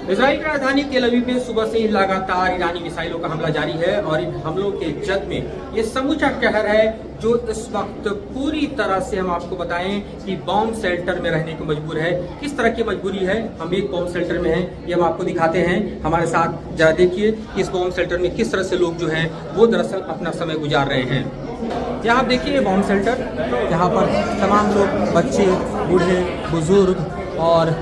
Israel की राजधानी तेल अवीव में सुबह से ही लगातार ईरानी मिसाइलों का हमला जारी है और इन हमलों के जद में ये समूचा शहर है जो इस वक्त पूरी तरह से हम आपको बताएं कि बॉम्ब शेल्टर में रहने को मजबूर है। किस तरह की मजबूरी है, हम एक बॉम्ब शेल्टर में हैं, ये हम आपको दिखाते हैं। हमारे साथ जरा देखिए कि इस बॉम्ब शेल्टर में किस तरह से लोग जो हैं वो दरअसल अपना समय गुजार रहे हैं। यहाँ आप देखिए बॉम्ब शेल्टर, यहाँ पर तमाम लोग, बच्चे, बूढ़े, बुजुर्ग और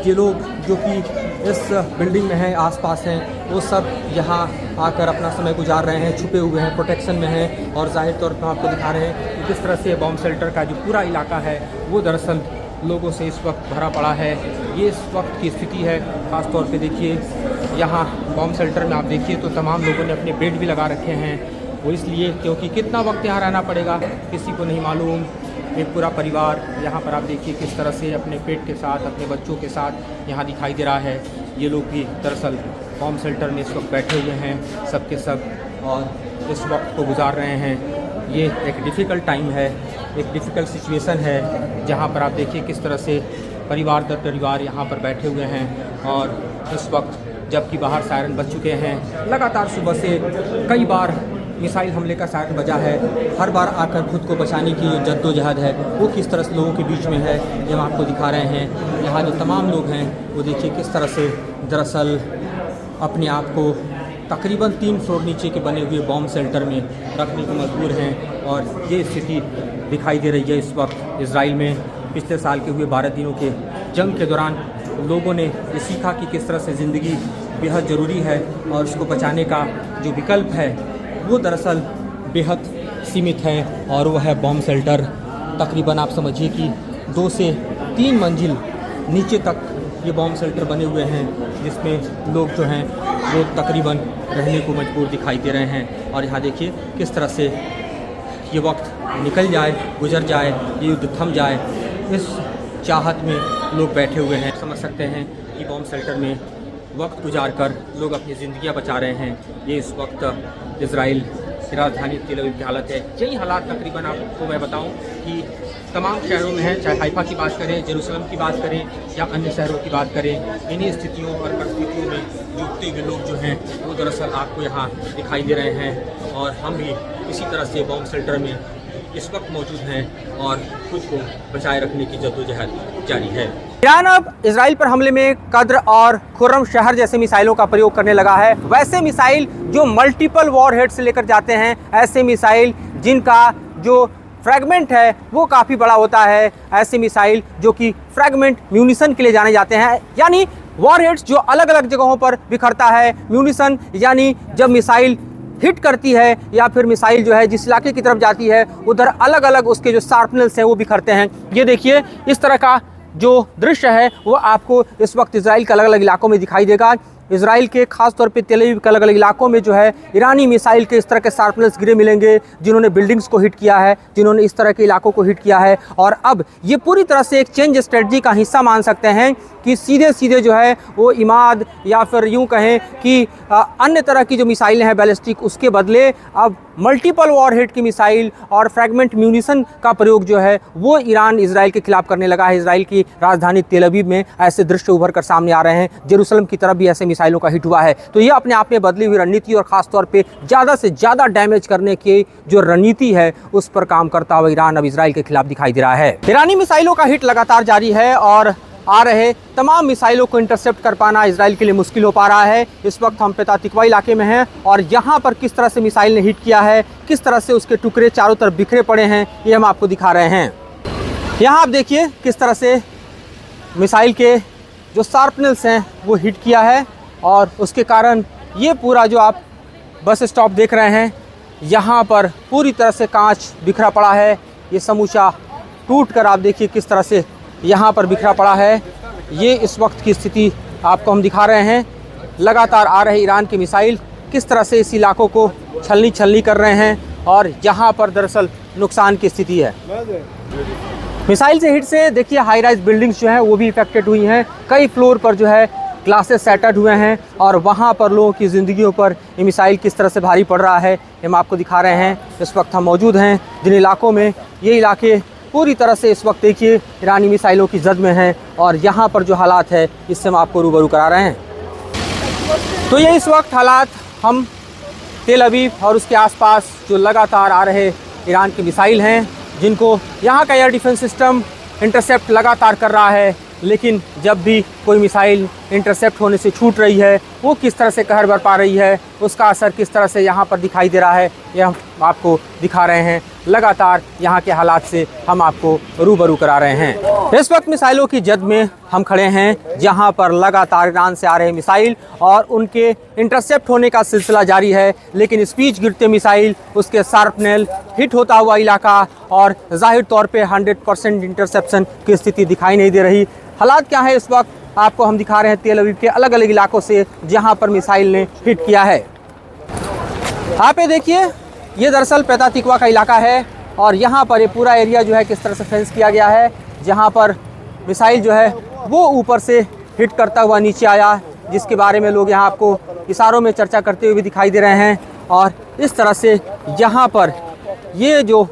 ये लोग जो कि इस बिल्डिंग में हैं, आसपास हैं, वो सब यहाँ आकर अपना समय गुजार रहे हैं, छुपे हुए हैं, प्रोटेक्शन में हैं। और जाहिर तौर पर आपको दिखा रहे हैं कि किस तरह से बॉम्ब शेल्टर का जो पूरा इलाका है वो दरअसल लोगों से इस वक्त भरा पड़ा है। ये इस वक्त की स्थिति है। ख़ास तौर पे देखिए यहाँ बॉम्ब शेल्टर में आप देखिए तो तमाम लोगों ने अपने बेड भी लगा रखे हैं। वो इसलिए क्योंकि कितना वक्त यहाँ रहना पड़ेगा किसी को नहीं मालूम। एक पूरा परिवार यहाँ पर आप देखिए किस तरह से अपने पेट के साथ, अपने बच्चों के साथ यहाँ दिखाई दे रहा है। ये लोग भी दरअसल बॉम्ब शेल्टर में इस वक्त बैठे हुए हैं, सब के सब, और इस वक्त को गुजार रहे हैं। ये एक डिफ़िकल्ट टाइम है, एक डिफ़िकल्ट सिचुएशन है, जहाँ पर आप देखिए किस तरह से परिवार दर परिवार यहाँ पर बैठे हुए हैं। और इस वक्त जबकि बाहर सायरन बज चुके हैं, लगातार सुबह से कई बार मिसाइल हमले का सायरन बजा है। हर बार आकर खुद को बचाने की जो जद्दोजहद है वो किस तरह से लोगों के बीच में है, ये हम आपको दिखा रहे हैं। यहाँ जो तमाम लोग हैं वो देखिए किस तरह से दरअसल अपने आप को तकरीबन 3 फ्लोर नीचे के बने हुए बॉम्ब शेल्टर में रखने को मजबूर हैं। और ये स्थिति दिखाई दे रही है इस वक्त इजराइल में। पिछले साल के हुए 12 दिनों के जंग के दौरान लोगों ने ये सीखा कि किस तरह से ज़िंदगी बेहद ज़रूरी है और उसको बचाने का जो विकल्प है वो दरअसल बेहद सीमित है, और वो है बॉम्ब शेल्टर। तकरीबन आप समझिए कि 2 से 3 मंजिल नीचे तक ये बॉम्ब शेल्टर बने हुए हैं, जिसमें लोग जो हैं वो तकरीबन रहने को मजबूर दिखाई दे रहे हैं। और यहाँ देखिए किस तरह से ये वक्त निकल जाए, गुजर जाए, ये युद्ध थम जाए, इस चाहत में लोग बैठे हुए हैं। समझ सकते हैं कि बॉम्ब शेल्टर में वक्त गुजार कर लोग अपनी ज़िंदगियां बचा रहे हैं। ये इस वक्त इजराइल की राजधानी तेल अवीव की हालत है। यही हालात तकरीबन आपको मैं बताऊं कि तमाम शहरों में है, चाहे हाइफा की बात करें, जेरूसलम की बात करें या अन्य शहरों की बात करें। इन्हीं स्थितियों और परिस्थितियों में जूझते हुए लोग जो हैं वो दरअसल आपको यहाँ दिखाई दे रहे हैं। और हम भी इसी तरह से बॉम्ब शेल्टर में इस वक्त मौजूद हैं और खुद को बचाए रखने की जद्दोजहद जारी है। ईरान अब इजराइल पर हमले में कद्र और खुर्रम शहर जैसे मिसाइलों का प्रयोग करने लगा है। वैसे मिसाइल जो मल्टीपल वॉरहेड से लेकर जाते हैं, ऐसे मिसाइल जिनका जो फ्रैगमेंट है वो काफ़ी बड़ा होता है, ऐसे मिसाइल जो कि फ्रैगमेंट म्यूनिशन के लिए जाने जाते हैं, यानी वॉरहेड्स जो अलग अलग जगहों पर बिखरता है। म्यूनिशन यानी जब मिसाइल हिट करती है या फिर मिसाइल जो है जिस इलाके की तरफ जाती है उधर अलग अलग उसके जो शार्पनल्स हैं वो बिखरते हैं। ये देखिए इस तरह का जो दृश्य है वो आपको इस वक्त इजराइल के अलग अलग इलाकों में दिखाई देगा। इजराइल के खास तौर पे तेल अवीव के अलग अलग इलाकों में जो है ईरानी मिसाइल के इस तरह के शार्पनल्स गिरे मिलेंगे, जिन्होंने बिल्डिंग्स को हिट किया है, जिन्होंने इस तरह के इलाकों को हिट किया है। और अब ये पूरी तरह से एक चेंज स्ट्रेटजी का हिस्सा मान सकते हैं कि सीधे सीधे जो है वो इमाद या फिर यूँ कहें कि अन्य तरह की जो मिसाइलें हैं बैलिस्टिक, उसके बदले अब मल्टीपल वॉरहेड की मिसाइल और फ्रैगमेंट म्यूनिशन का प्रयोग जो है वो ईरान इजराइल के खिलाफ करने लगा है। इजराइल की राजधानी तेल अवीव में ऐसे दृश्य उभर कर सामने आ रहे हैं। जेरूसलम की तरफ भी ऐसे मिसाइलों का हिट हुआ है। तो ये अपने आप में बदली हुई रणनीति और ख़ास तौर पे ज़्यादा से ज़्यादा डैमेज करने की जो रणनीति है उस पर काम करता हुआ ईरान अब इजराइल के खिलाफ दिखाई दे रहा है। ईरानी मिसाइलों का हिट लगातार जारी है और आ रहे तमाम मिसाइलों को इंटरसेप्ट कर पाना इजराइल के लिए मुश्किल हो पा रहा है। इस वक्त हम पेता तिकवा इलाके में हैं और यहाँ पर किस तरह से मिसाइल ने हिट किया है, किस तरह से उसके टुकड़े चारों तरफ बिखरे पड़े हैं, ये हम आपको दिखा रहे हैं। यहाँ आप देखिए किस तरह से मिसाइल के जो शार्पनल्स हैं वो हिट किया है और उसके कारण ये पूरा जो आप बस स्टॉप देख रहे हैं यहाँ पर पूरी तरह से कांच बिखरा पड़ा है। ये समूचा टूट कर आप देखिए किस तरह से यहाँ पर बिखरा पड़ा है। ये इस वक्त की स्थिति आपको हम दिखा रहे हैं। लगातार आ रहे ईरान के मिसाइल किस तरह से इस इलाकों को छलनी कर रहे हैं और यहाँ पर दरअसल नुकसान की स्थिति है। मिसाइल से हिट से देखिए हाई राइज बिल्डिंग्स जो हैं वो भी इफेक्टेड हुई हैं। कई फ्लोर पर जो है ग्लासेस सैटर्ड हुए हैं और वहाँ पर लोगों की ज़िंदगियों पर ये मिसाइल किस तरह से भारी पड़ रहा है ये हम आपको दिखा रहे हैं। इस वक्त हम मौजूद हैं जिन इलाकों में, ये इलाके पूरी तरह से इस वक्त देखिए ईरानी मिसाइलों की जद में हैं और यहाँ पर जो हालात है इससे हम आपको रूबरू करा रहे हैं। तो ये इस वक्त हालात हम तेल अवीव और उसके आसपास जो लगातार आ रहे ईरान के मिसाइल हैं, जिनको यहाँ का एयर डिफेंस सिस्टम इंटरसेप्ट लगातार कर रहा है, लेकिन जब भी कोई मिसाइल इंटरसेप्ट होने से छूट रही है, वो किस तरह से कहर बरपा रही है, उसका असर किस तरह से यहाँ पर दिखाई दे रहा है, यह हम आपको दिखा रहे हैं। लगातार यहाँ के हालात से हम आपको रूबरू करा रहे हैं। इस वक्त मिसाइलों की जद में हम खड़े हैं, जहाँ पर लगातार ईरान से आ रहे मिसाइल और उनके इंटरसेप्ट होने का सिलसिला जारी है, लेकिन स्पीच गिरते मिसाइल, उसके शार्पनेल, हिट होता हुआ इलाका और जाहिर तौर पे 100% इंटरसेप्शन की स्थिति दिखाई नहीं दे रही। हालात क्या है इस वक्त आपको हम दिखा रहे हैं तेल अवीव के अलग अलग इलाकों से जहां पर मिसाइल ने हिट किया है। आप ये देखिए, ये दरअसल पैता तिकवा का इलाका है और यहाँ पर ये पूरा एरिया जो है किस तरह से फेंस किया गया है, जहाँ पर मिसाइल जो है वो ऊपर से हिट करता हुआ नीचे आया, जिसके बारे में लोग यहाँ आपको इशारों में चर्चा करते हुए भी दिखाई दे रहे हैं। और इस तरह से यहाँ पर ये जो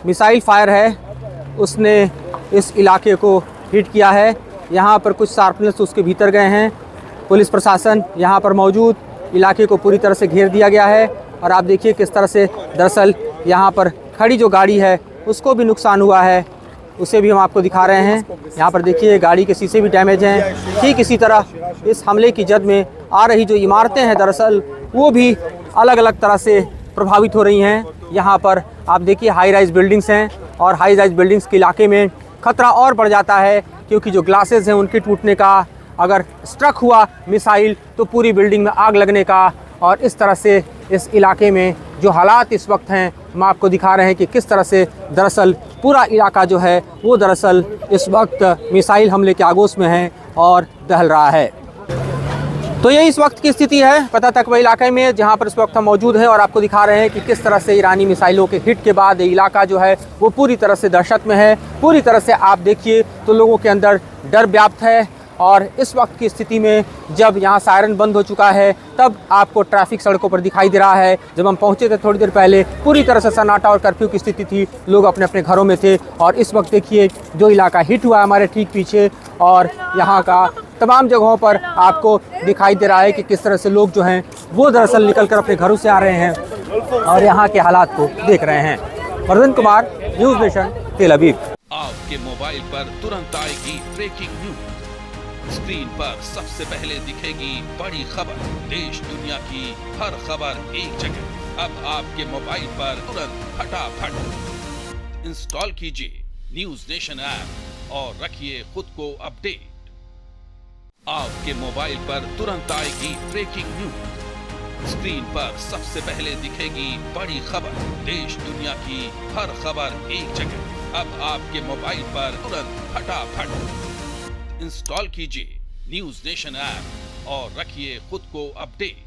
मिसाइल फायर है उसने इस इलाके को हिट किया है। यहाँ पर कुछ शार्पनेस उसके भीतर गए हैं। पुलिस प्रशासन यहाँ पर मौजूद, इलाके को पूरी तरह से घेर दिया गया है। और आप देखिए किस तरह से दरअसल यहाँ पर खड़ी जो गाड़ी है उसको भी नुकसान हुआ है, उसे भी हम आपको दिखा रहे हैं। यहाँ पर देखिए गाड़ी के शीशे भी डैमेज हैं। ठीक इसी तरह इस हमले की जद में आ रही जो इमारतें हैं दरअसल वो भी अलग अलग तरह से प्रभावित हो रही हैं। यहाँ पर आप देखिए हाई राइज बिल्डिंग्स हैं और हाई राइज बिल्डिंग्स के इलाके में खतरा और बढ़ जाता है, क्योंकि जो ग्लासेस हैं उनके टूटने का, अगर स्ट्रक हुआ मिसाइल तो पूरी बिल्डिंग में आग लगने का। और इस तरह से इस इलाके में जो हालात इस वक्त हैं हम आपको दिखा रहे हैं कि किस तरह से दरअसल पूरा इलाका जो है वो दरअसल इस वक्त मिसाइल हमले के आगोश में है और दहल रहा है। तो ये इस वक्त की स्थिति है पैता तिकवा इलाके में, जहाँ पर इस वक्त हम मौजूद हैं और आपको दिखा रहे हैं कि किस तरह से ईरानी मिसाइलों के हिट के बाद ये इलाका जो है वो पूरी तरह से दहशत में है। पूरी तरह से आप देखिए तो लोगों के अंदर डर व्याप्त है। और इस वक्त की स्थिति में जब यहाँ सायरन बंद हो चुका है तब आपको ट्रैफिक सड़कों पर दिखाई दे रहा है। जब हम पहुँचे थे थोड़ी देर पहले पूरी तरह से सन्नाटा और कर्फ्यू की स्थिति थी, लोग अपने अपने घरों में थे। और इस वक्त देखिए जो इलाका हिट हुआ है हमारे ठीक पीछे, और यहाँ का तमाम जगहों पर आपको दिखाई दे रहा है कि किस तरह से लोग जो हैं वो दरअसल निकल कर अपने घरों से आ रहे हैं और यहाँ के हालात को देख रहे हैं। वर्धन कुमार, न्यूज़ नेशन, तेल अवीव। आपके मोबाइल पर तुरंत आएगी ब्रेकिंग न्यूज। स्क्रीन पर सबसे पहले दिखेगी बड़ी खबर, देश दुनिया की हर खबर एक जगह। अब आपके मोबाइल पर तुरंत फटाफट इंस्टॉल कीजिए न्यूज़ नेशन ऐप और रखिए खुद को अपडेट। आपके मोबाइल पर तुरंत आएगी ब्रेकिंग न्यूज। स्क्रीन पर सबसे पहले दिखेगी बड़ी खबर, देश दुनिया की हर खबर एक जगह। अब आपके मोबाइल पर तुरंत फटाफट इंस्टॉल कीजिए न्यूज़ नेशन ऐप और रखिए खुद को अपडेट।